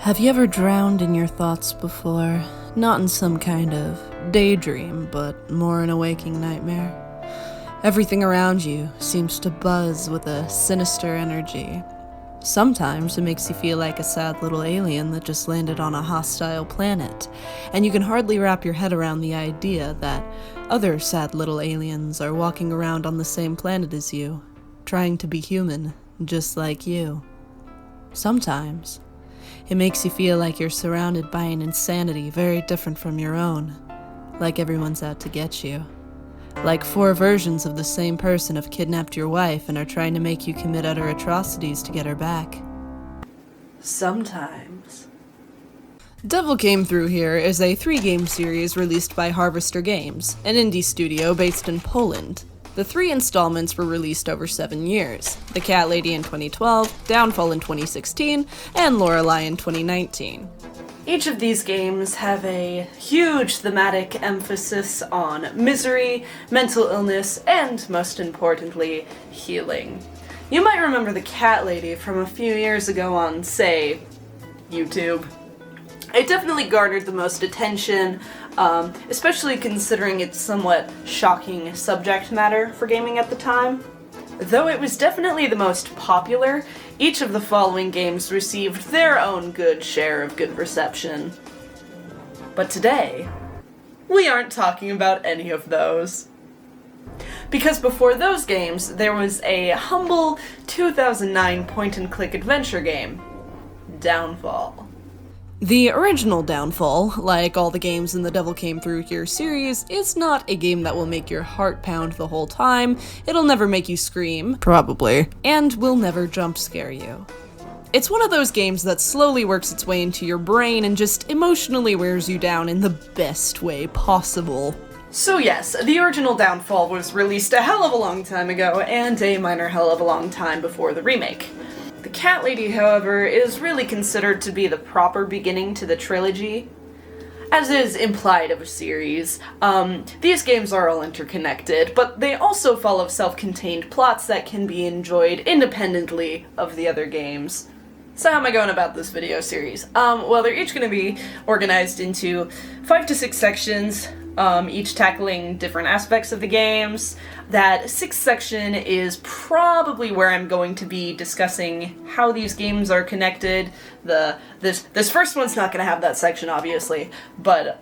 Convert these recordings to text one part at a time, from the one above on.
Have you ever drowned in your thoughts before? Not in some kind of daydream, but more in a waking nightmare? Everything around you seems to buzz with a sinister energy. Sometimes it makes you feel like a sad little alien that just landed on a hostile planet, and you can hardly wrap your head around the idea that other sad little aliens are walking around on the same planet as you, trying to be human, just like you. Sometimes it makes you feel like you're surrounded by an insanity very different from your own, like everyone's out to get you. Like 4 versions of the same person have kidnapped your wife and are trying to make you commit utter atrocities to get her back. Sometimes. Devil Came Through Here is a 3-game series released by Harvester Games, an indie studio based in Poland. The 3 installments were released over 7 years: The Cat Lady in 2012, Downfall in 2016, and Lorelei in 2019. Each of these games have a huge thematic emphasis on misery, mental illness, and, most importantly, healing. You might remember The Cat Lady from a few years ago on, say, YouTube. It definitely garnered the most attention, especially considering its somewhat shocking subject matter for gaming at the time. Though it was definitely the most popular, each of the following games received their own good share of good reception. But today, we aren't talking about any of those. Because before those games, there was a humble 2009 point-and-click adventure game, Downfall. The original Downfall, like all the games in the Devil Came Through Here series, is not a game that will make your heart pound the whole time, it'll never make you scream, probably, and will never jump scare you. It's one of those games that slowly works its way into your brain and just emotionally wears you down in the best way possible. So yes, the original Downfall was released a hell of a long time ago, and a minor hell of a long time before the remake. The Cat Lady, however, is really considered to be the proper beginning to the trilogy. As is implied of a series, these games are all interconnected, but they also follow self-contained plots that can be enjoyed independently of the other games. So how am I going about this video series? Well, they're each going to be organized into 5 to 6 sections, each tackling different aspects of the games. That 6th section is probably where I'm going to be discussing how these games are connected. This first one's not going to have that section, obviously, but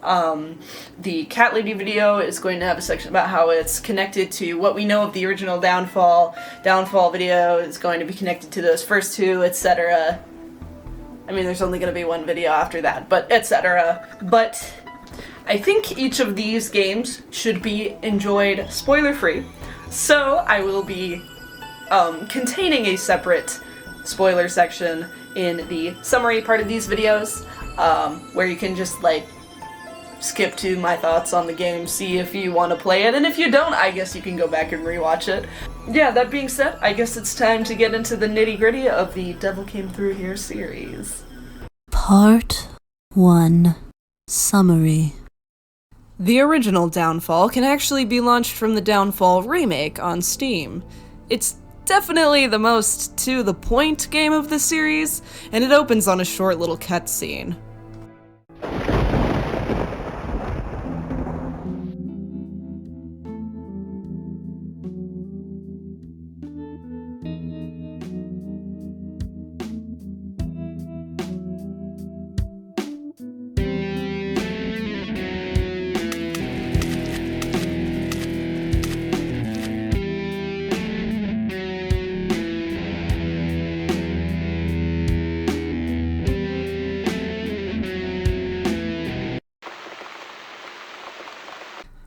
the Cat Lady video is going to have a section about how it's connected to what we know of the original Downfall. Downfall video is going to be connected to those first 2, etc. I mean, there's only going to be one video after that, but etc. But I think each of these games should be enjoyed spoiler-free, so I will be containing a separate spoiler section in the summary part of these videos, where you can just, skip to my thoughts on the game, see if you want to play it, and if you don't, I guess you can go back and rewatch it. Yeah, that being said, I guess it's time to get into the nitty-gritty of the Devil Came Through Here series. Part 1. Summary. The original Downfall can actually be launched from the Downfall remake on Steam. It's definitely the most to-the-point game of the series, and it opens on a short little cutscene.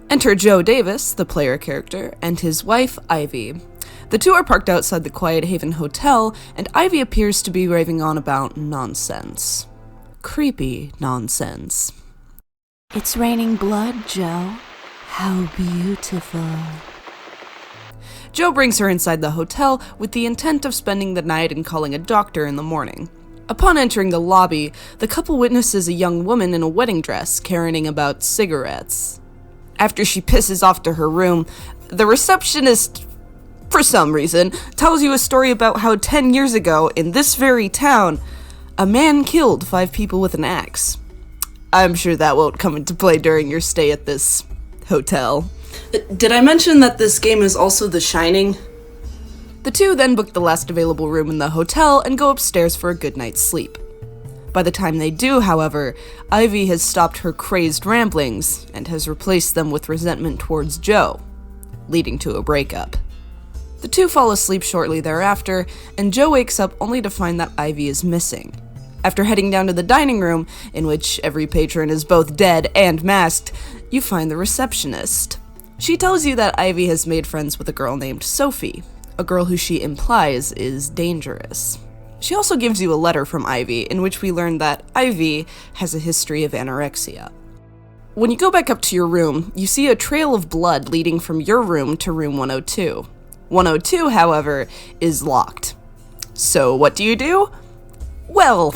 Enter Joe Davis, the player character, and his wife, Ivy. The 2 are parked outside the Quiet Haven Hotel, and Ivy appears to be raving on about nonsense. Creepy nonsense. It's raining blood, Joe. How beautiful. Joe brings her inside the hotel with the intent of spending the night and calling a doctor in the morning. Upon entering the lobby, the couple witnesses a young woman in a wedding dress carrying about cigarettes. After she pisses off to her room, the receptionist, for some reason, tells you a story about how 10 years ago, in this very town, A man killed 5 people with an axe. I'm sure that won't come into play during your stay at this hotel. Did I mention that this game is also The Shining? The two then book the last available room in the hotel and go upstairs for a good night's sleep. By the time they do, however, Ivy has stopped her crazed ramblings and has replaced them with resentment towards Joe, leading to a breakup. The two fall asleep shortly thereafter, and Joe wakes up only to find that Ivy is missing. After heading down to the dining room, in which every patron is both dead and masked, you find the receptionist. She tells you that Ivy has made friends with a girl named Sophie, a girl who she implies is dangerous. She also gives you a letter from Ivy, in which we learn that Ivy has a history of anorexia. When you go back up to your room, you see a trail of blood leading from your room to room 102. 102, however, is locked. So what do? Well,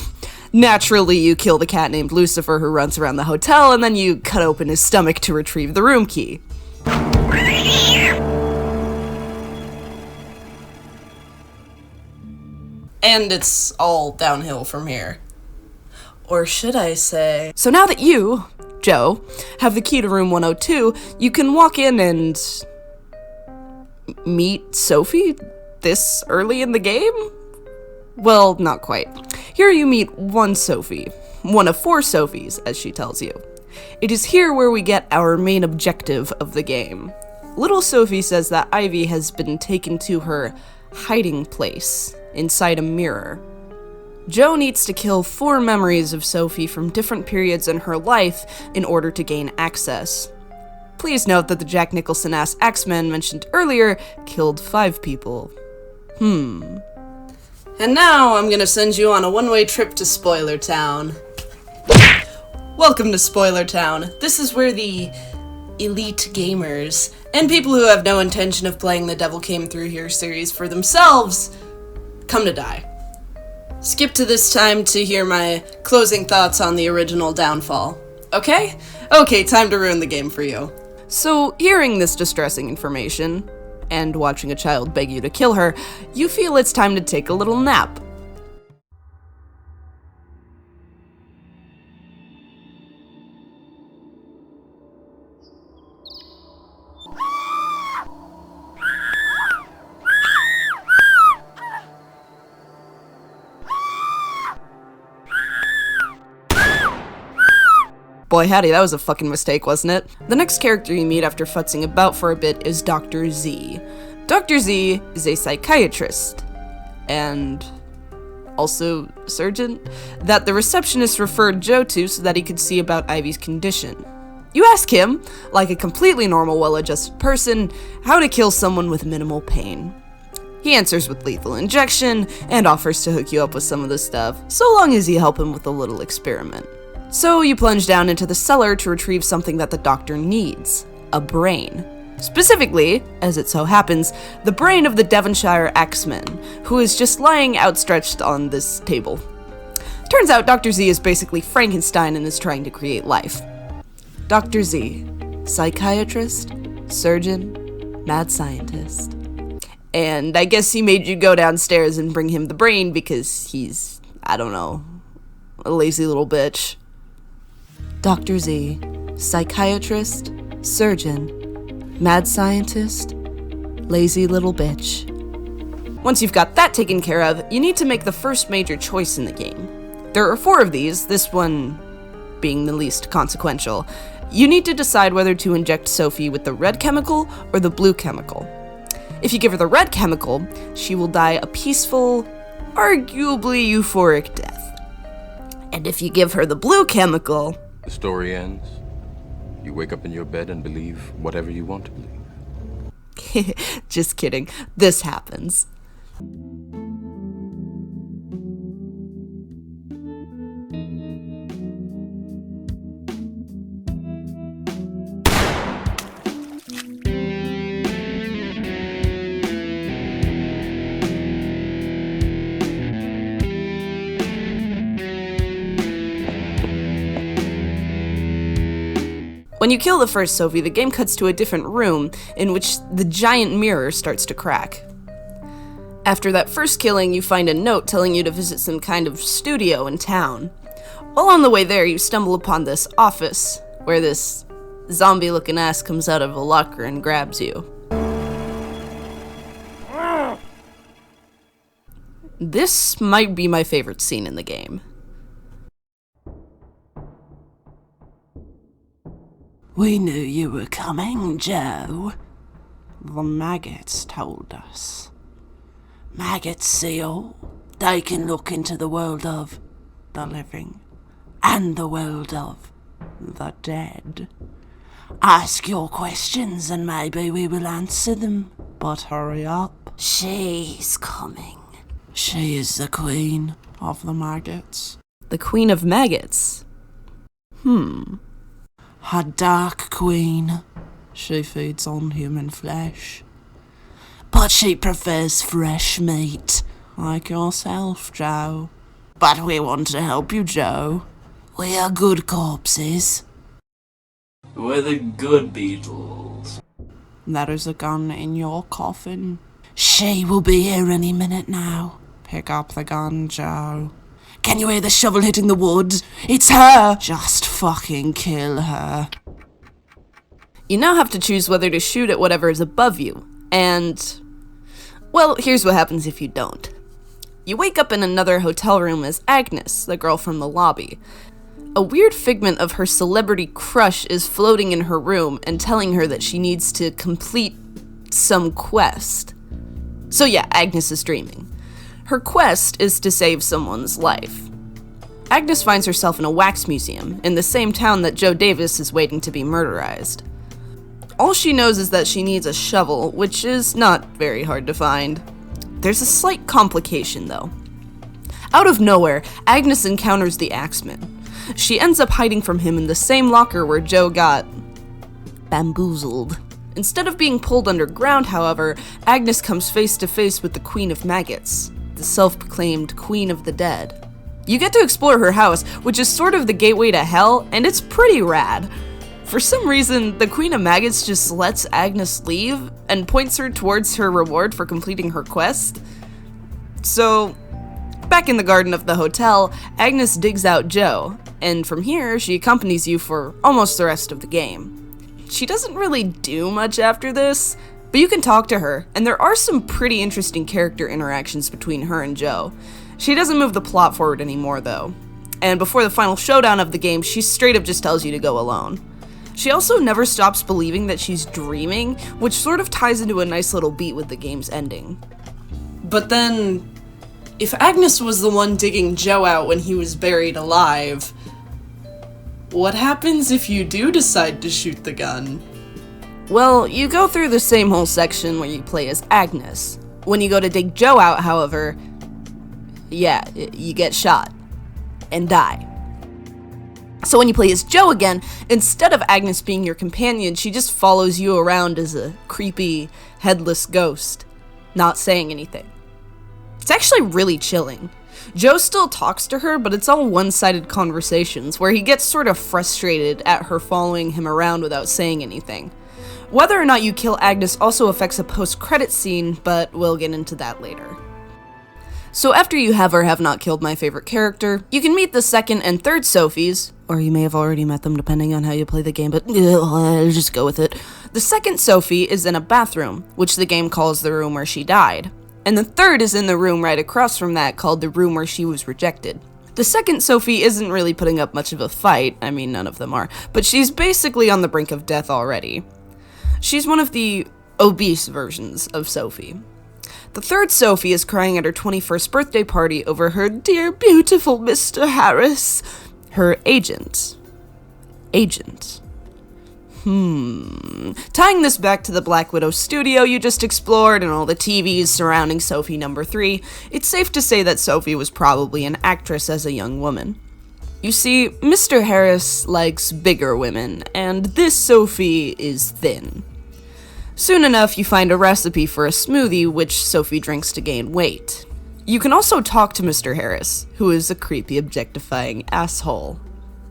naturally you kill the cat named Lucifer who runs around the hotel, and then you cut open his stomach to retrieve the room key. And it's all downhill from here. Or should I say... So now that you, Joe, have the key to room 102, you can walk in and... meet Sophie this early in the game? Well, not quite. Here you meet one Sophie, one of 4 Sophies, as she tells you. It is here where we get our main objective of the game. Little Sophie says that Ivy has been taken to her hiding place inside a mirror. Joe needs to kill 4 memories of Sophie from different periods in her life in order to gain access. Please note that the Jack Nicholson-ass Axeman mentioned earlier killed 5 people. And now I'm gonna send you on a one-way trip to Spoiler Town. Welcome to Spoiler Town. This is where the elite gamers and people who have no intention of playing the Devil Came Through Here series for themselves come to die. Skip to this time to hear my closing thoughts on the original Downfall. Okay? Okay, time to ruin the game for you. So, hearing this distressing information, and watching a child beg you to kill her, you feel it's time to take a little nap. Boy howdy, that was a fucking mistake, wasn't it? The next character you meet after futzing about for a bit is Dr. Z. Dr. Z is a psychiatrist, and also surgeon, that the receptionist referred Joe to so that he could see about Ivy's condition. You ask him, like a completely normal, well-adjusted person, how to kill someone with minimal pain. He answers with lethal injection, and offers to hook you up with some of the stuff, so long as you help him with a little experiment. So you plunge down into the cellar to retrieve something that the doctor needs, a brain. Specifically, as it so happens, the brain of the Devonshire Axeman, who is just lying outstretched on this table. Turns out Dr. Z is basically Frankenstein and is trying to create life. Dr. Z, psychiatrist, surgeon, mad scientist. And I guess he made you go downstairs and bring him the brain because he's, I don't know, a lazy little bitch. Dr. Z, psychiatrist, surgeon, mad scientist, lazy little bitch. Once you've got that taken care of, you need to make the first major choice in the game. There are 4 of these, this one being the least consequential. You need to decide whether to inject Sophie with the red chemical or the blue chemical. If you give her the red chemical, she will die a peaceful, arguably euphoric death. And if you give her the blue chemical... The story ends. You wake up in your bed and believe whatever you want to believe. Just kidding. This happens. When you kill the first Sophie, the game cuts to a different room in which the giant mirror starts to crack. After that first killing, you find a note telling you to visit some kind of studio in town. While on the way there, you stumble upon this office, where this zombie-looking ass comes out of a locker and grabs you. This might be my favorite scene in the game. We knew you were coming, Joe. The maggots told us. Maggots see all. They can look into the world of the living and the world of the dead. Ask your questions and maybe we will answer them. But hurry up. She's coming. She is the queen of the maggots. The Queen of Maggots? A dark queen. She feeds on human flesh. But she prefers fresh meat, like yourself, Joe. But we want to help you, Joe. We are good corpses. We're the good Beatles. There is a gun in your coffin. She will be here any minute now. Pick up the gun, Joe. Can you hear the shovel hitting the wood? It's her! Just fucking kill her. You now have to choose whether to shoot at whatever is above you, and... well, here's what happens if you don't. You wake up in another hotel room as Agnes, the girl from the lobby. A weird figment of her celebrity crush is floating in her room and telling her that she needs to complete some quest. So yeah, Agnes is dreaming. Her quest is to save someone's life. Agnes finds herself in a wax museum, in the same town that Joe Davis is waiting to be murderized. All she knows is that she needs a shovel, which is not very hard to find. There's a slight complication, though. Out of nowhere, Agnes encounters the Axeman. She ends up hiding from him in the same locker where Joe got bamboozled. Instead of being pulled underground, however, Agnes comes face to face with the Queen of Maggots, the self-proclaimed Queen of the Dead. You get to explore her house, which is sort of the gateway to hell, and it's pretty rad. For some reason, the Queen of Maggots just lets Agnes leave and points her towards her reward for completing her quest. So, back in the garden of the hotel, Agnes digs out Joe, and from here, she accompanies you for almost the rest of the game. She doesn't really do much after this, but you can talk to her, and there are some pretty interesting character interactions between her and Joe. She doesn't move the plot forward anymore, though. And before the final showdown of the game, she straight up just tells you to go alone. She also never stops believing that she's dreaming, which sort of ties into a nice little beat with the game's ending. But then, if Agnes was the one digging Joe out when he was buried alive, what happens if you do decide to shoot the gun? Well, you go through the same whole section where you play as Agnes. When you go to dig Joe out, however, yeah, you get shot and die. So when you play as Joe again, instead of Agnes being your companion, she just follows you around as a creepy, headless ghost, not saying anything. It's actually really chilling. Joe still talks to her, but it's all one-sided conversations, where he gets sort of frustrated at her following him around without saying anything. Whether or not you kill Agnes also affects a post-credit scene, but we'll get into that later. So after you have or have not killed my favorite character, you can meet the second and third Sophies, or you may have already met them depending on how you play the game, but just go with it. The second Sophie is in a bathroom, which the game calls the room where she died. And the third is in the room right across from that, called the room where she was rejected. The second Sophie isn't really putting up much of a fight, I mean none of them are, but she's basically on the brink of death already. She's one of the obese versions of Sophie. The third Sophie is crying at her 21st birthday party over her dear beautiful Mr. Harris, her agent. Tying this back to the Black Widow studio you just explored and all the TVs surrounding Sophie number 3, it's safe to say that Sophie was probably an actress as a young woman. You see, Mr. Harris likes bigger women, and this Sophie is thin. Soon enough, you find a recipe for a smoothie which Sophie drinks to gain weight. You can also talk to Mr. Harris, who is a creepy, objectifying asshole.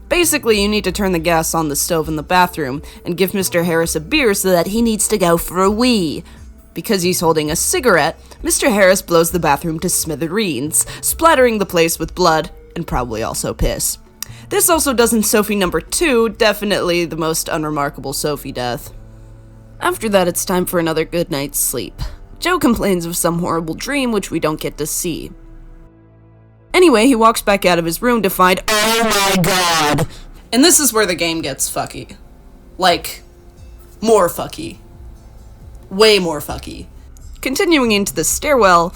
Basically, you need to turn the gas on the stove in the bathroom and give Mr. Harris a beer so that he needs to go for a wee. Because he's holding a cigarette, Mr. Harris blows the bathroom to smithereens, splattering the place with blood, and probably also piss. This also does in Sophie number 2, definitely the most unremarkable Sophie death. After that, it's time for another good night's sleep. Joe complains of some horrible dream which we don't get to see. Anyway, he walks back out of his room to find, oh my god! And this is where the game gets fucky. Like, more fucky. Way more fucky. Continuing into the stairwell,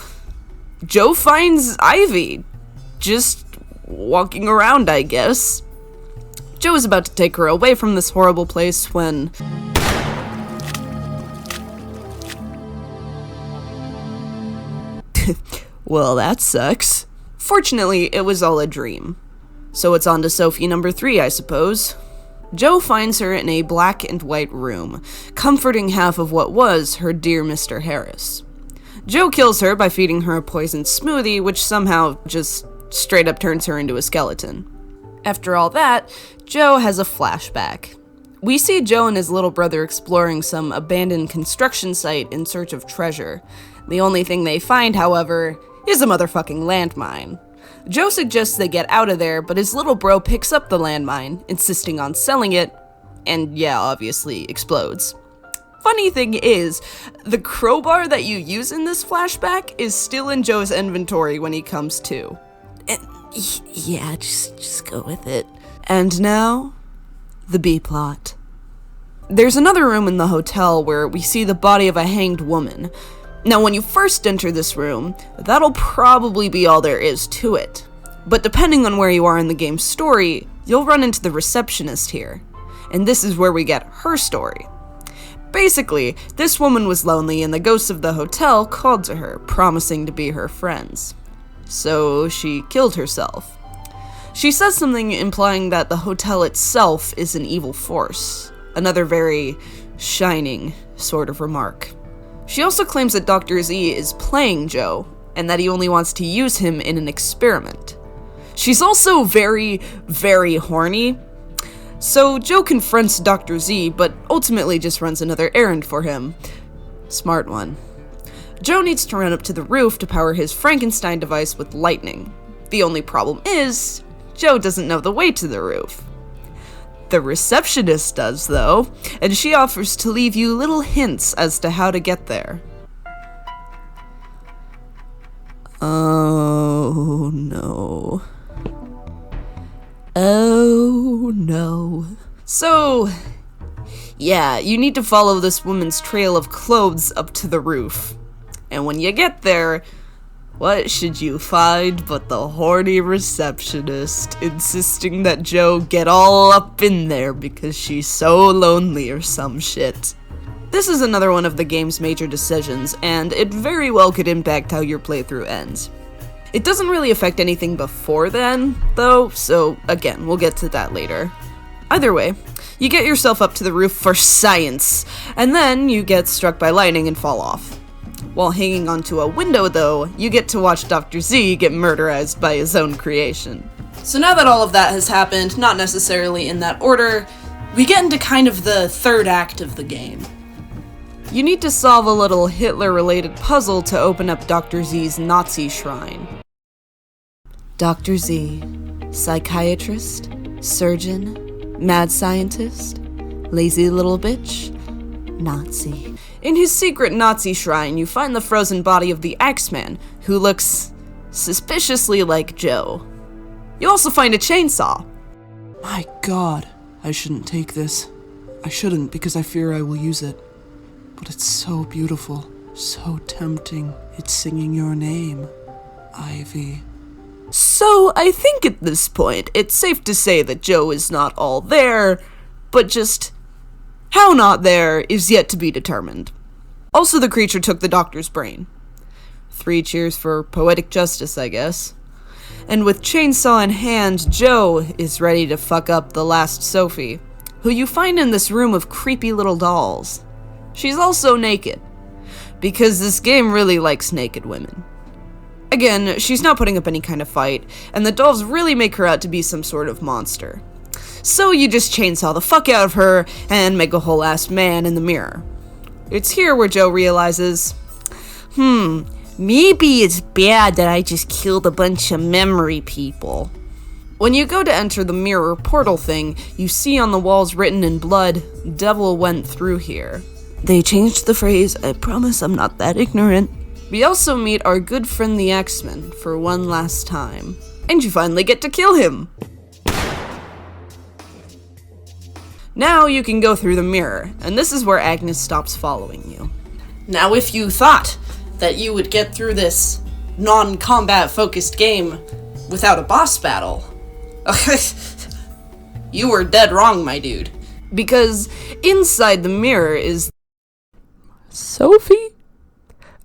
Joe finds Ivy. Just walking around, I guess. Joe is about to take her away from this horrible place when... well, that sucks. Fortunately, it was all a dream. So it's on to Sophie number 3, I suppose. Joe finds her in a black and white room, comforting half of what was her dear Mr. Harris. Joe kills her by feeding her a poisoned smoothie, which somehow just straight up turns her into a skeleton. After all that, Joe has a flashback. We see Joe and his little brother exploring some abandoned construction site in search of treasure. The only thing they find, however, is a motherfucking landmine. Joe suggests they get out of there, but his little bro picks up the landmine, insisting on selling it, and yeah, obviously explodes. Funny thing is, the crowbar that you use in this flashback is still in Joe's inventory when he comes to. And yeah, just go with it. And now, the B-plot. There's another room in the hotel where we see the body of a hanged woman. Now, when you first enter this room, that'll probably be all there is to it. But depending on where you are in the game's story, you'll run into the receptionist here. And this is where we get her story. Basically, this woman was lonely and the ghosts of the hotel called to her, promising to be her friends. So she killed herself. She says something implying that the hotel itself is an evil force. Another very shining sort of remark. She also claims that Dr. Z is playing Joe, and that he only wants to use him in an experiment. She's also very, very horny, so Joe confronts Dr. Z, but ultimately just runs another errand for him. Smart one. Joe needs to run up to the roof to power his Frankenstein device with lightning. The only problem is, Joe doesn't know the way to the roof. The receptionist does, though, and she offers to leave you little hints as to how to get there. Oh no. Oh no. So, yeah, you need to follow this woman's trail of clothes up to the roof. And when you get there, what should you find but the horny receptionist insisting that Joe get all up in there because she's so lonely or some shit. This is another one of the game's major decisions, and it very well could impact how your playthrough ends. It doesn't really affect anything before then, though, so again, we'll get to that later. Either way, you get yourself up to the roof for science, and then you get struck by lightning and fall off. While hanging onto a window, though, you get to watch Dr. Z get murderized by his own creation. So now that all of that has happened, not necessarily in that order, we get into kind of the third act of the game. You need to solve a little Hitler-related puzzle to open up Dr. Z's Nazi shrine. Dr. Z, psychiatrist, surgeon, mad scientist, lazy little bitch, Nazi. In his secret Nazi shrine, you find the frozen body of the Axeman, who looks suspiciously like Joe. You also find a chainsaw. My God, I shouldn't take this. I shouldn't because I fear I will use it. But it's so beautiful, so tempting. It's singing your name, Ivy. So, I think at this point, it's safe to say that Joe is not all there, but just how not there is yet to be determined. Also, the creature took the doctor's brain. 3 cheers for poetic justice, I guess. And with chainsaw in hand, Joe is ready to fuck up the last Sophie, who you find in this room of creepy little dolls. She's also naked, because this game really likes naked women. Again, she's not putting up any kind of fight, and the dolls really make her out to be some sort of monster. So you just chainsaw the fuck out of her and make a whole ass man in the mirror. It's here where Joe realizes, maybe it's bad that I just killed a bunch of memory people. When you go to enter the mirror portal thing, you see on the walls written in blood, "Devil went through here." They changed the phrase, "I promise I'm not that ignorant." We also meet our good friend the X-Men for one last time. And you finally get to kill him! Now you can go through the mirror, and this is where Agnes stops following you. Now, if you thought that you would get through this non-combat focused game without a boss battle, you were dead wrong, my dude. Because inside the mirror is Sophie?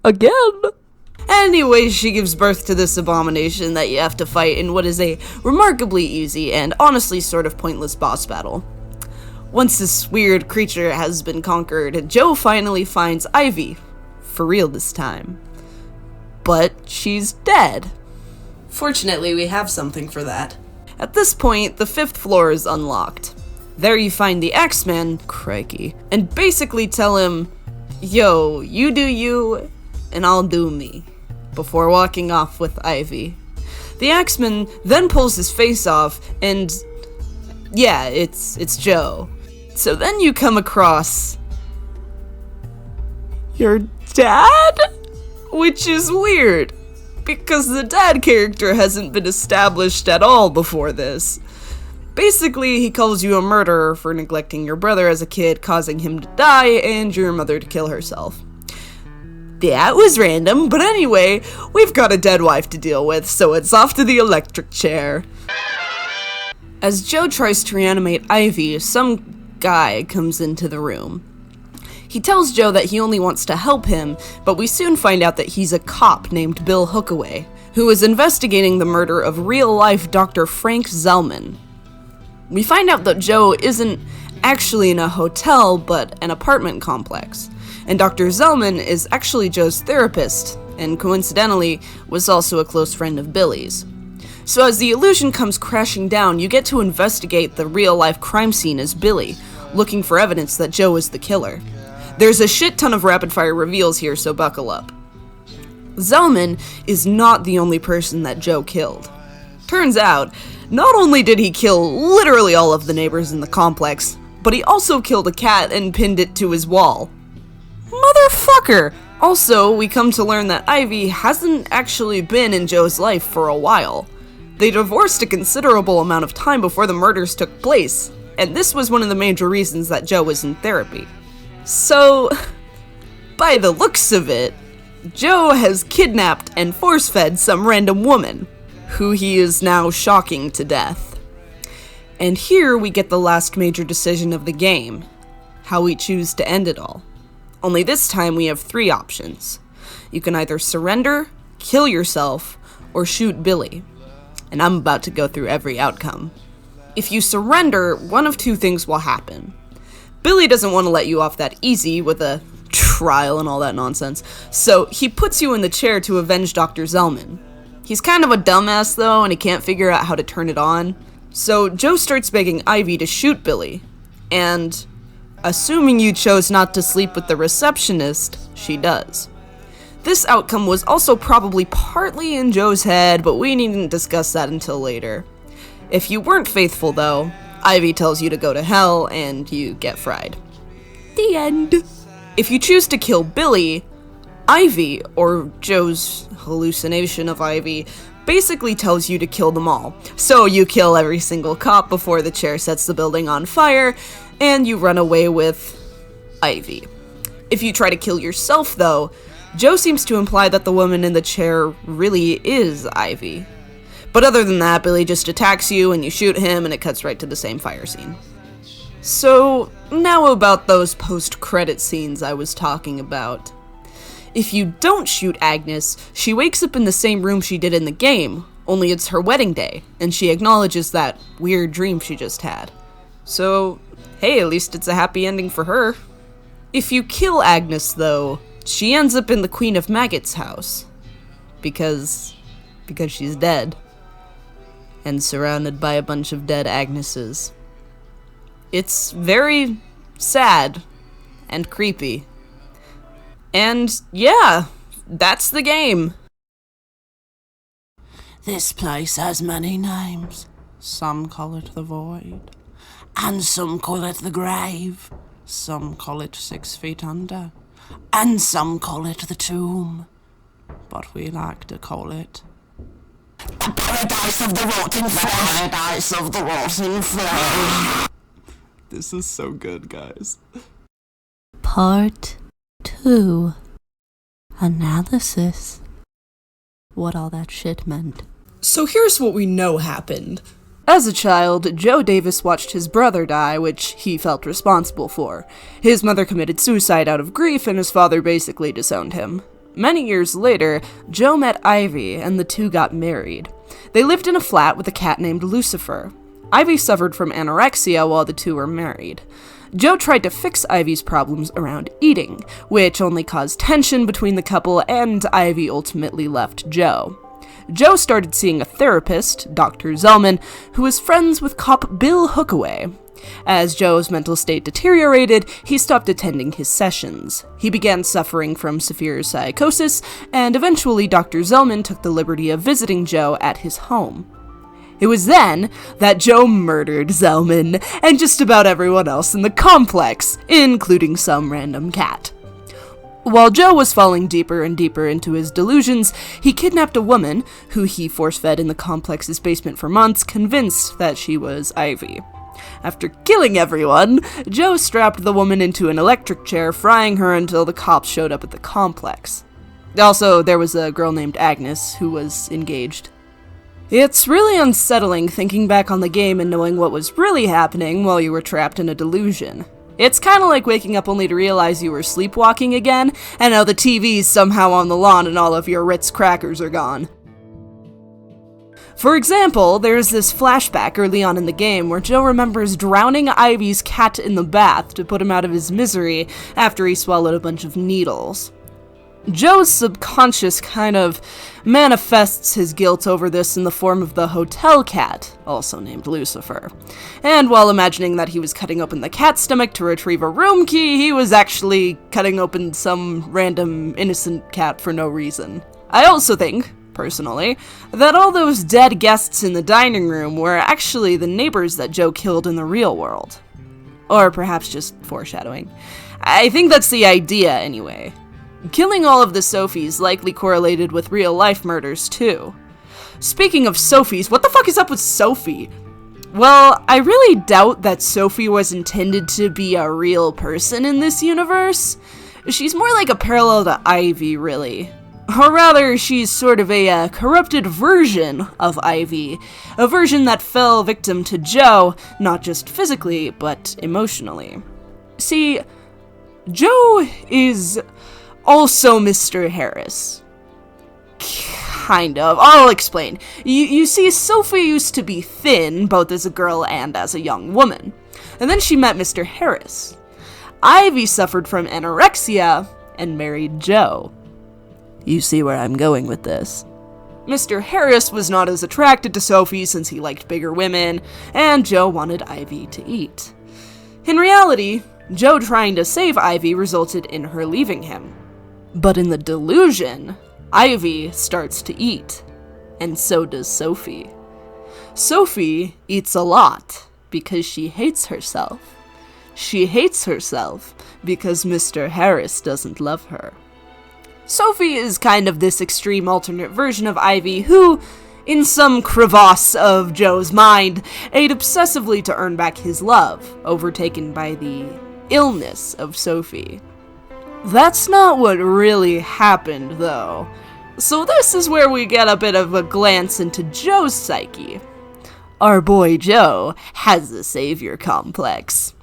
Again? Anyways, she gives birth to this abomination that you have to fight in what is a remarkably easy and honestly sort of pointless boss battle. Once this weird creature has been conquered, Joe finally finds Ivy. For real this time. But she's dead. Fortunately, we have something for that. At this point, the 5th floor is unlocked. There you find the X-Men, crikey, and basically tell him, yo, you do you, and I'll do me, before walking off with Ivy. The X-Men then pulls his face off, and yeah, it's Joe. So then you come across your dad? Which is weird, because the dad character hasn't been established at all before this. Basically, he calls you a murderer for neglecting your brother as a kid, causing him to die, and your mother to kill herself. That was random, but anyway, we've got a dead wife to deal with, so it's off to the electric chair. As Joe tries to reanimate Ivy, some guy comes into the room. He tells Joe that he only wants to help him, but we soon find out that he's a cop named Bill Hookaway, who is investigating the murder of real-life Dr. Frank Zellman. We find out that Joe isn't actually in a hotel, but an apartment complex, and Dr. Zellman is actually Joe's therapist, and coincidentally was also a close friend of Billy's. So as the illusion comes crashing down, you get to investigate the real-life crime scene as Billy, looking for evidence that Joe is the killer. There's a shit ton of rapid-fire reveals here, so buckle up. Zellman is not the only person that Joe killed. Turns out, not only did he kill literally all of the neighbors in the complex, but he also killed a cat and pinned it to his wall. Motherfucker! Also, we come to learn that Ivy hasn't actually been in Joe's life for a while. They divorced a considerable amount of time before the murders took place, and this was one of the major reasons that Joe was in therapy. So, by the looks of it, Joe has kidnapped and force-fed some random woman, who he is now shocking to death. And here we get the last major decision of the game, how we choose to end it all. Only this time we have 3 options. You can either surrender, kill yourself, or shoot Billy. And I'm about to go through every outcome. If you surrender, one of 2 things will happen. Billy doesn't want to let you off that easy with a trial and all that nonsense, so he puts you in the chair to avenge Dr. Zellman. He's kind of a dumbass though, and he can't figure out how to turn it on. So Joe starts begging Ivy to shoot Billy, and assuming you chose not to sleep with the receptionist, she does. This outcome was also probably partly in Joe's head, but we needn't discuss that until later. If you weren't faithful though, Ivy tells you to go to hell, and you get fried. The end. If you choose to kill Billy, Ivy, or Joe's hallucination of Ivy, basically tells you to kill them all. So you kill every single cop before the chair sets the building on fire, and you run away with Ivy. If you try to kill yourself though, Joe seems to imply that the woman in the chair really is Ivy. But other than that, Billy just attacks you and you shoot him and it cuts right to the same fire scene. So, now about those post-credit scenes I was talking about. If you don't shoot Agnes, she wakes up in the same room she did in the game, only it's her wedding day, and she acknowledges that weird dream she just had. So, hey, at least it's a happy ending for her. If you kill Agnes, though, she ends up in the Queen of Maggots' house. Because she's dead. And surrounded by a bunch of dead Agneses. It's very sad and creepy. And yeah, that's the game. This place has many names. Some call it the Void, and some call it the Grave. Some call it 6 feet under, and some call it the Tomb. But we like to call it the Paradise of the Rotten Flesh. Paradise of the Rotten Flesh. This is so good, guys. Part 2. Analysis. What all that shit meant. So here's what we know happened. As a child, Joe Davis watched his brother die, which he felt responsible for. His mother committed suicide out of grief, and his father basically disowned him. Many years later, Joe met Ivy, and the two got married. They lived in a flat with a cat named Lucifer. Ivy suffered from anorexia while the two were married. Joe tried to fix Ivy's problems around eating, which only caused tension between the couple, and Ivy ultimately left Joe. Joe started seeing a therapist, Dr. Zellman, who was friends with cop Bill Hookaway. As Joe's mental state deteriorated, he stopped attending his sessions. He began suffering from severe psychosis, and eventually Dr. Zellman took the liberty of visiting Joe at his home. It was then that Joe murdered Zellman and just about everyone else in the complex, including some random cat. While Joe was falling deeper and deeper into his delusions, he kidnapped a woman, who he force-fed in the complex's basement for months, convinced that she was Ivy. After killing everyone, Joe strapped the woman into an electric chair, frying her until the cops showed up at the complex. Also, there was a girl named Agnes who was engaged. It's really unsettling thinking back on the game and knowing what was really happening while you were trapped in a delusion. It's kinda like waking up only to realize you were sleepwalking again, and now the TV's somehow on the lawn and all of your Ritz crackers are gone. For example, there's this flashback early on in the game where Joe remembers drowning Ivy's cat in the bath to put him out of his misery after he swallowed a bunch of needles. Joe's subconscious kind of manifests his guilt over this in the form of the hotel cat, also named Lucifer. And while imagining that he was cutting open the cat's stomach to retrieve a room key, he was actually cutting open some random innocent cat for no reason. I also think, personally, that all those dead guests in the dining room were actually the neighbors that Joe killed in the real world. Or perhaps just foreshadowing. I think that's the idea, anyway. Killing all of the Sophies likely correlated with real-life murders, too. Speaking of Sophies, what the fuck is up with Sophie? Well, I really doubt that Sophie was intended to be a real person in this universe. She's more like a parallel to Ivy, really. Or rather, she's sort of a corrupted version of Ivy, a version that fell victim to Joe, not just physically, but emotionally. See, Joe is also Mr. Harris. Kind of. I'll explain. You see, Sophie used to be thin, both as a girl and as a young woman. And then she met Mr. Harris. Ivy suffered from anorexia and married Joe. You see where I'm going with this. Mr. Harris was not as attracted to Sophie since he liked bigger women, and Joe wanted Ivy to eat. In reality, Joe trying to save Ivy resulted in her leaving him. But in the delusion, Ivy starts to eat, and so does Sophie. Sophie eats a lot because she hates herself. She hates herself because Mr. Harris doesn't love her. Sophie is kind of this extreme alternate version of Ivy who, in some crevasse of Joe's mind, ate obsessively to earn back his love, overtaken by the illness of Sophie. That's not what really happened, though. So this is where we get a bit of a glance into Joe's psyche. Our boy Joe has a savior complex.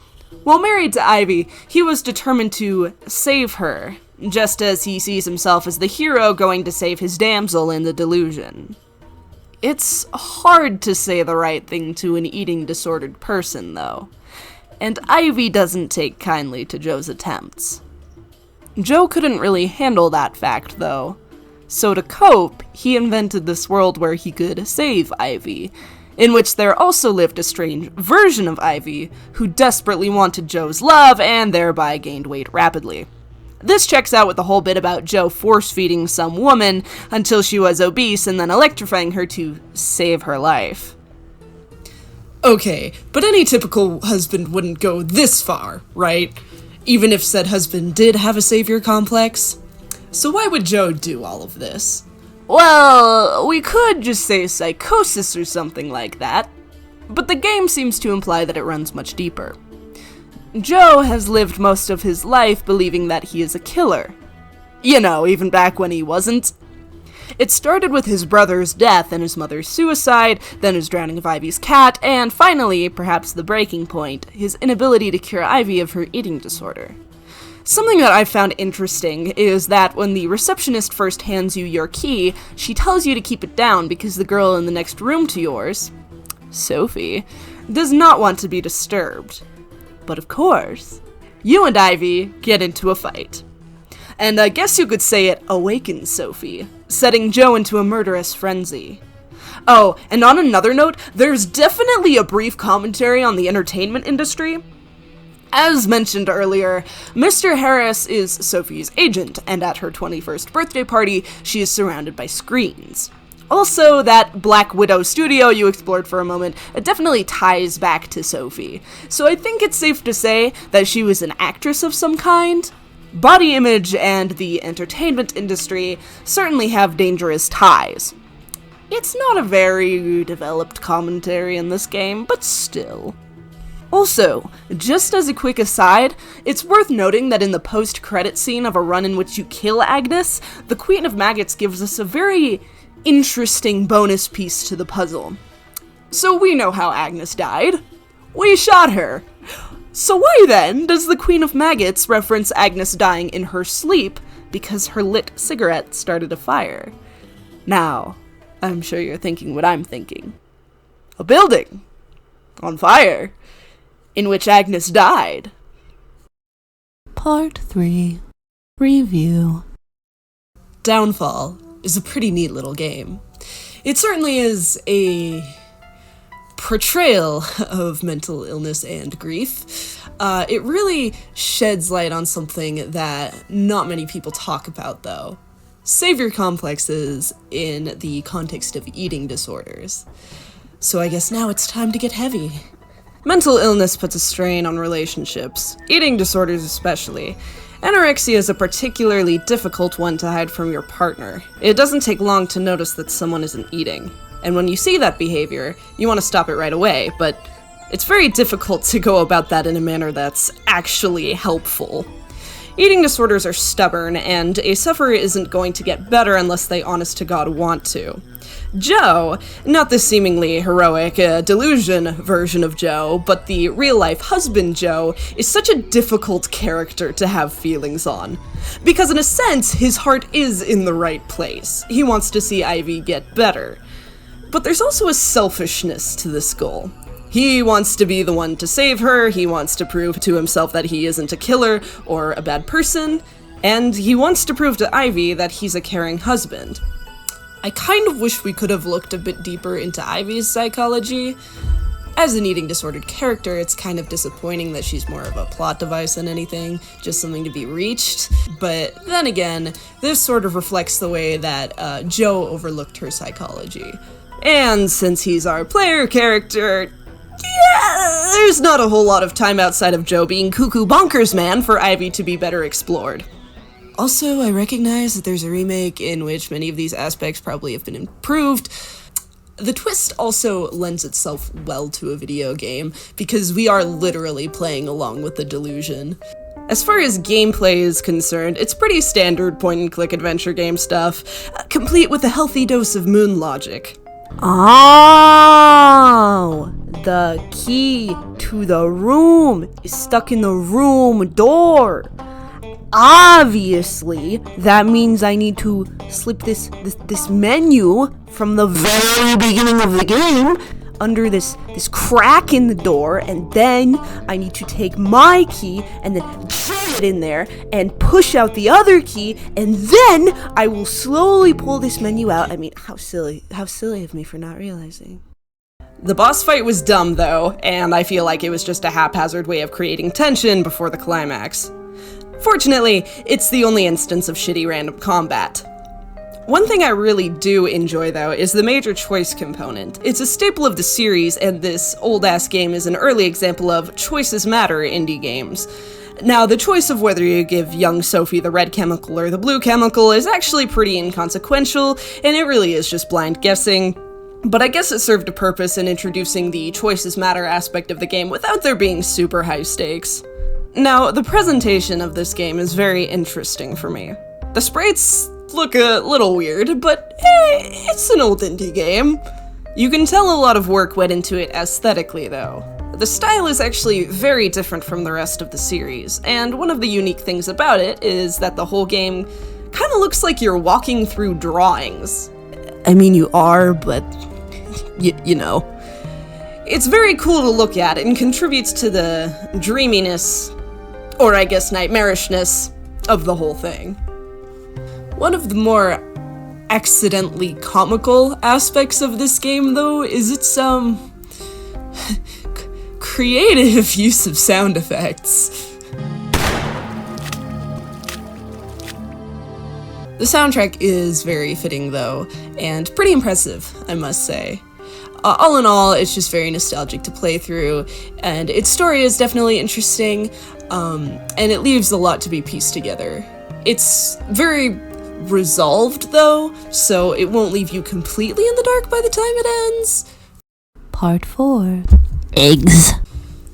While married to Ivy, he was determined to save her, just as he sees himself as the hero going to save his damsel in the delusion. It's hard to say the right thing to an eating disordered person, though, and Ivy doesn't take kindly to Joe's attempts. Joe couldn't really handle that fact, though, so to cope, he invented this world where he could save Ivy, in which there also lived a strange version of Ivy who desperately wanted Joe's love and thereby gained weight rapidly. This checks out with the whole bit about Joe force-feeding some woman until she was obese and then electrifying her to save her life. Okay, but any typical husband wouldn't go this far, right? Even if said husband did have a savior complex. So why would Joe do all of this? Well, we could just say psychosis or something like that, but the game seems to imply that it runs much deeper. Joe has lived most of his life believing that he is a killer. You know, even back when he wasn't. It started with his brother's death and his mother's suicide, then his drowning of Ivy's cat, and finally, perhaps the breaking point, his inability to cure Ivy of her eating disorder. Something that I found interesting is that when the receptionist first hands you your key, she tells you to keep it down because the girl in the next room to yours, Sophie, does not want to be disturbed. But of course, you and Ivy get into a fight. And I guess you could say it awakens Sophie, setting Joe into a murderous frenzy. Oh, and on another note, there's definitely a brief commentary on the entertainment industry. As mentioned earlier, Mr. Harris is Sophie's agent, and at her 21st birthday party, she is surrounded by screens. Also, that Black Widow studio you explored for a moment, it definitely ties back to Sophie. So I think it's safe to say that she was an actress of some kind. Body image and the entertainment industry certainly have dangerous ties. It's not a very developed commentary in this game, but still. Also, just as a quick aside, it's worth noting that in the post-credit scene of a run in which you kill Agnes, the Queen of Maggots gives us a very interesting bonus piece to the puzzle. So we know how Agnes died. We shot her. So why then does the Queen of Maggots reference Agnes dying in her sleep because her lit cigarette started a fire? Now, I'm sure you're thinking what I'm thinking. A building on fire in which Agnes died. Part 3. Review. Downfall is a pretty neat little game. It certainly is a portrayal of mental illness and grief. It really sheds light on something that not many people talk about, though. Savior complexes in the context of eating disorders. So I guess now it's time to get heavy. Mental illness puts a strain on relationships, eating disorders especially. Anorexia is a particularly difficult one to hide from your partner. It doesn't take long to notice that someone isn't eating. And when you see that behavior, you want to stop it right away, but it's very difficult to go about that in a manner that's actually helpful. Eating disorders are stubborn, and a sufferer isn't going to get better unless they honest to God want to. Joe, not the seemingly heroic delusion version of Joe, but the real-life husband Joe, is such a difficult character to have feelings on. Because in a sense, his heart is in the right place. He wants to see Ivy get better. But there's also a selfishness to this goal. He wants to be the one to save her, he wants to prove to himself that he isn't a killer or a bad person, and he wants to prove to Ivy that he's a caring husband. I kind of wish we could have looked a bit deeper into Ivy's psychology. As an eating disordered character, it's kind of disappointing that she's more of a plot device than anything, just something to be reached. But then again, this sort of reflects the way that Joe overlooked her psychology. And since he's our player character, yeah, there's not a whole lot of time outside of Joe being cuckoo bonkers man for Ivy to be better explored. Also, I recognize that there's a remake in which many of these aspects probably have been improved. The twist also lends itself well to a video game, because we are literally playing along with the delusion. As far as gameplay is concerned, it's pretty standard point-and-click adventure game stuff, complete with a healthy dose of moon logic. Oh, the key to the room is stuck in the room door. Obviously, that means I need to slip this menu from the very beginning of the game under this crack in the door, and then I need to take my key and then put it in there and push out the other key, and then I will slowly pull this menu out. I mean, how silly of me for not realizing. The boss fight was dumb though, and I feel like it was just a haphazard way of creating tension before the climax. Fortunately, it's the only instance of shitty random combat. One thing I really do enjoy, though, is the major choice component. It's a staple of the series, and this old-ass game is an early example of choices matter indie games. Now, the choice of whether you give young Sophie the red chemical or the blue chemical is actually pretty inconsequential, and it really is just blind guessing. But I guess it served a purpose in introducing the choices matter aspect of the game without there being super high stakes. Now, the presentation of this game is very interesting for me. The sprites look a little weird, but it's an old indie game. You can tell a lot of work went into it aesthetically, though. The style is actually very different from the rest of the series, and one of the unique things about it is that the whole game kind of looks like you're walking through drawings. I mean, you are, but you know. It's very cool to look at and contributes to the dreaminess, or I guess nightmarishness, of the whole thing. One of the more accidentally comical aspects of this game, though, is its, creative use of sound effects. The soundtrack is very fitting, though, and pretty impressive, I must say. All in all, it's just very nostalgic to play through, and its story is definitely interesting, and it leaves a lot to be pieced together. It's very resolved, though, so it won't leave you completely in the dark by the time it ends. Part 4. Eggs.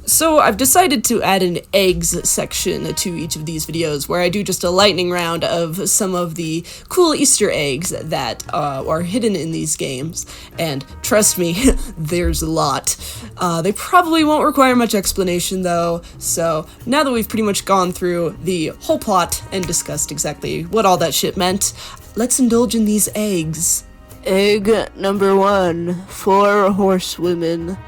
So I've decided to add an eggs section to each of these videos where I do just a lightning round of some of the cool Easter eggs that are hidden in these games. And trust me, there's a lot. They probably won't require much explanation though, so now that we've pretty much gone through the whole plot and discussed exactly what all that shit meant, let's indulge in these eggs. Egg number 1, 4 horsewomen.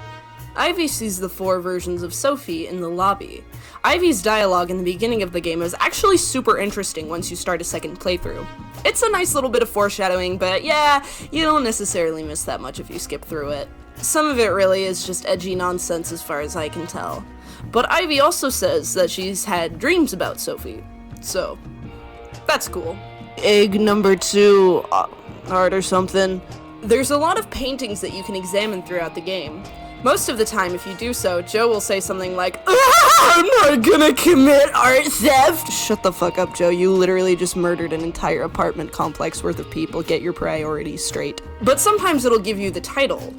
Ivy sees the 4 versions of Sophie in the lobby. Ivy's dialogue in the beginning of the game is actually super interesting once you start a second playthrough. It's a nice little bit of foreshadowing, but yeah, you don't necessarily miss that much if you skip through it. Some of it really is just edgy nonsense as far as I can tell. But Ivy also says that she's had dreams about Sophie, so that's cool. Egg number 2, art or something. There's a lot of paintings that you can examine throughout the game. Most of the time, if you do so, Joe will say something like, "I'm not gonna commit art theft!" Shut the fuck up, Joe. You literally just murdered an entire apartment complex worth of people. Get your priorities straight. But sometimes it'll give you the title.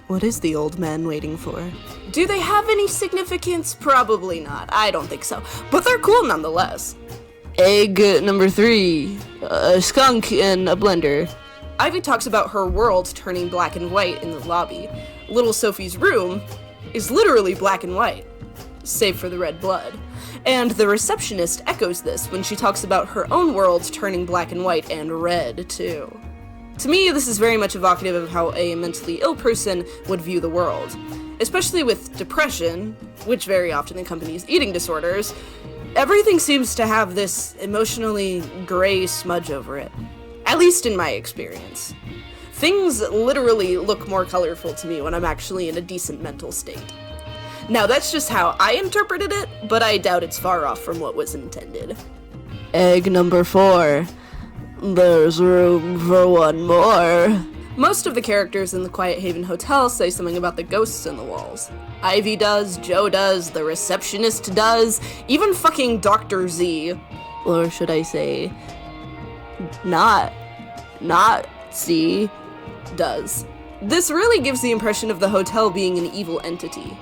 What is the old man waiting for? Do they have any significance? Probably not. I don't think so. But they're cool nonetheless. Egg number 3, a skunk in a blender. Ivy talks about her world turning black and white in the lobby. Little Sophie's room is literally black and white, save for the red blood. And the receptionist echoes this when she talks about her own world turning black and white and red, too. To me, this is very much evocative of how a mentally ill person would view the world. Especially with depression, which very often accompanies eating disorders, everything seems to have this emotionally gray smudge over it. At least in my experience. Things literally look more colorful to me when I'm actually in a decent mental state. Now, that's just how I interpreted it, but I doubt it's far off from what was intended. Egg number 4, there's room for one more. Most of the characters in the Quiet Haven Hotel say something about the ghosts in the walls. Ivy does, Joe does, the receptionist does, even fucking Dr. Z. Or should I say, not Z. does. This really gives the impression of the hotel being an evil entity.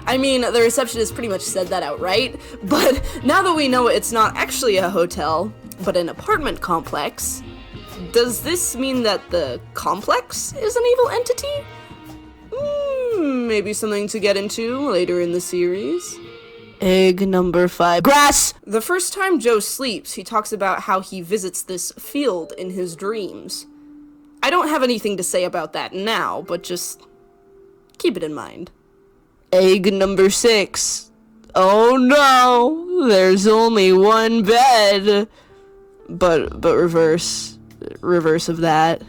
I mean, the receptionist pretty much said that outright, but now that we know it's not actually a hotel, but an apartment complex, does this mean that the complex is an evil entity? Maybe something to get into later in the series. Egg number 5, grass! The first time Joe sleeps, he talks about how he visits this field in his dreams. I don't have anything to say about that now, but just keep it in mind. Egg number 6. Oh no, there's only one bed. But reverse of that.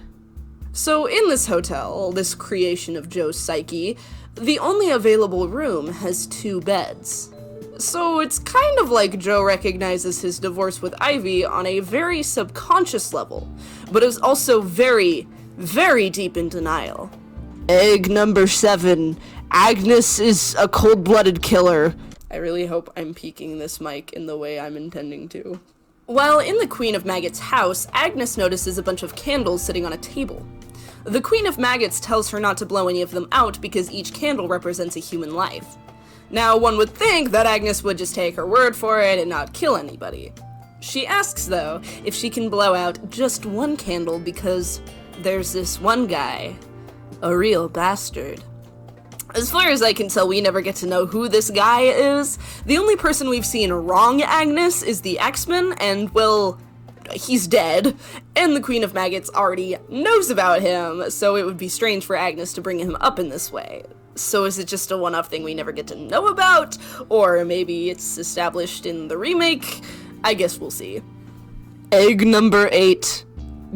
So in this hotel, this creation of Joe's psyche, the only available room has 2 beds. So it's kind of like Joe recognizes his divorce with Ivy on a very subconscious level, but is also very, very deep in denial. Egg number 7. Agnes is a cold-blooded killer. I really hope I'm peaking this mic in the way I'm intending to. While in the Queen of Maggots' house, Agnes notices a bunch of candles sitting on a table. The Queen of Maggots tells her not to blow any of them out because each candle represents a human life. Now, one would think that Agnes would just take her word for it and not kill anybody. She asks, though, if she can blow out just one candle because there's this one guy, a real bastard. As far as I can tell, we never get to know who this guy is. The only person we've seen wrong Agnes is the X-Men, and, well, he's dead. And the Queen of Maggots already knows about him, so it would be strange for Agnes to bring him up in this way. So is it just a one-off thing we never get to know about? Or maybe it's established in the remake? I guess we'll see. Egg number 8.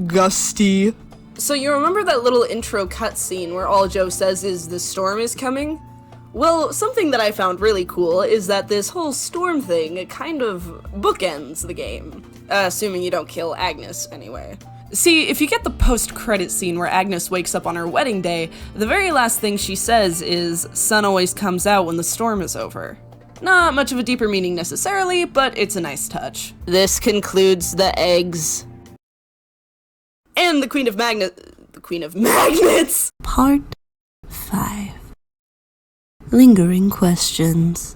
Gusty. So you remember that little intro cutscene where all Joe says is the storm is coming? Well, something that I found really cool is that this whole storm thing kind of bookends the game. Assuming you don't kill Agnes, anyway. See, if you get the post-credit scene where Agnes wakes up on her wedding day, the very last thing she says is, "Sun always comes out when the storm is over." Not much of a deeper meaning necessarily, but it's a nice touch. This concludes the eggs. And the Queen of Magnets! Part 5. Lingering questions.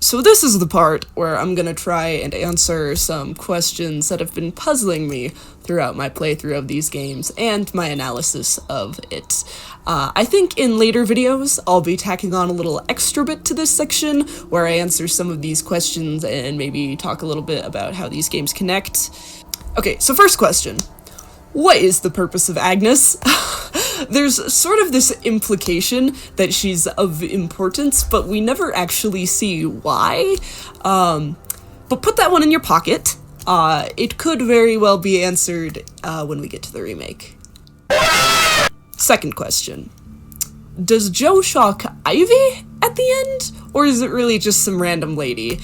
So this is the part where I'm gonna try and answer some questions that have been puzzling me throughout my playthrough of these games and my analysis of it. I think in later videos, I'll be tacking on a little extra bit to this section where I answer some of these questions and maybe talk a little bit about how these games connect. Okay, so first question. What is the purpose of Agnes? There's sort of this implication that she's of importance, but we never actually see why. But put that one in your pocket. It could very well be answered when we get to the remake. Second question. Does Joe shock Ivy at the end? Or is it really just some random lady?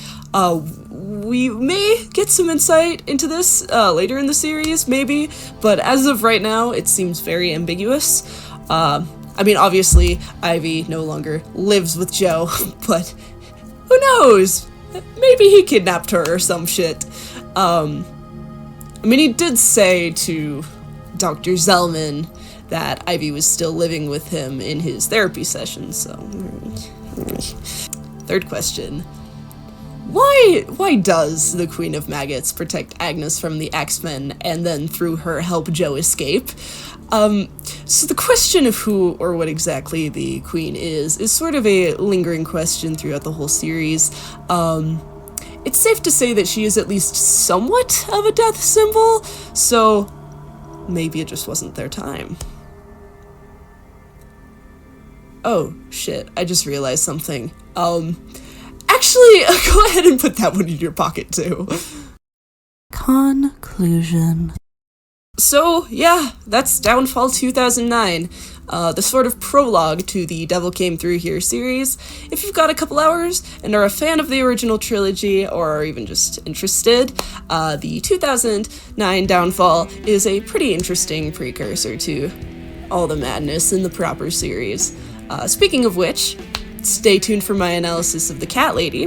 We may get some insight into this later in the series, maybe, but as of right now, it seems very ambiguous. I mean, obviously, Ivy no longer lives with Joe, but who knows? Maybe he kidnapped her or some shit. I mean, he did say to Dr. Zellman that Ivy was still living with him in his therapy session, so... Third question. Why does the Queen of Maggots protect Agnes from the X-Men and then through her help Joe escape? So the question of who or what exactly the Queen is sort of a lingering question throughout the whole series. It's safe to say that she is at least somewhat of a death symbol, so maybe it just wasn't their time. Oh, shit, I just realized something. Actually, go ahead and put that one in your pocket, too. Conclusion. So, yeah, that's Downfall 2009, the sort of prologue to the Devil Came Through Here series. If you've got a couple hours and are a fan of the original trilogy, or are even just interested, the 2009 Downfall is a pretty interesting precursor to all the madness in the proper series. Speaking of which, stay tuned for my analysis of the Cat Lady,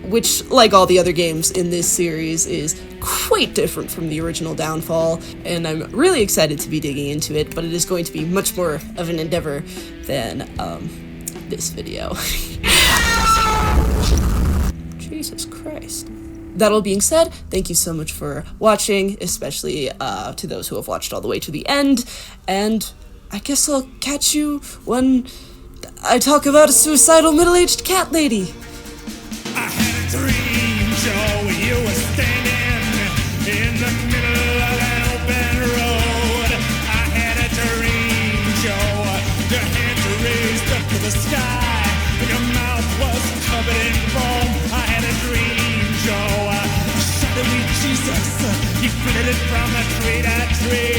which, like all the other games in this series, is quite different from the original Downfall, and I'm really excited to be digging into it, but it is going to be much more of an endeavor than this video. Jesus Christ. That all being said, thank you so much for watching, especially to those who have watched all the way to the end, and I guess I'll catch you when I talk about a suicidal middle-aged cat lady. I had a dream, Joe, you were standing in the middle of an open road. I had a dream, Joe, your hands were raised up to the sky, and your mouth was covered in foam. I had a dream, Joe, shadowy Jesus, you flitted from a tree to tree.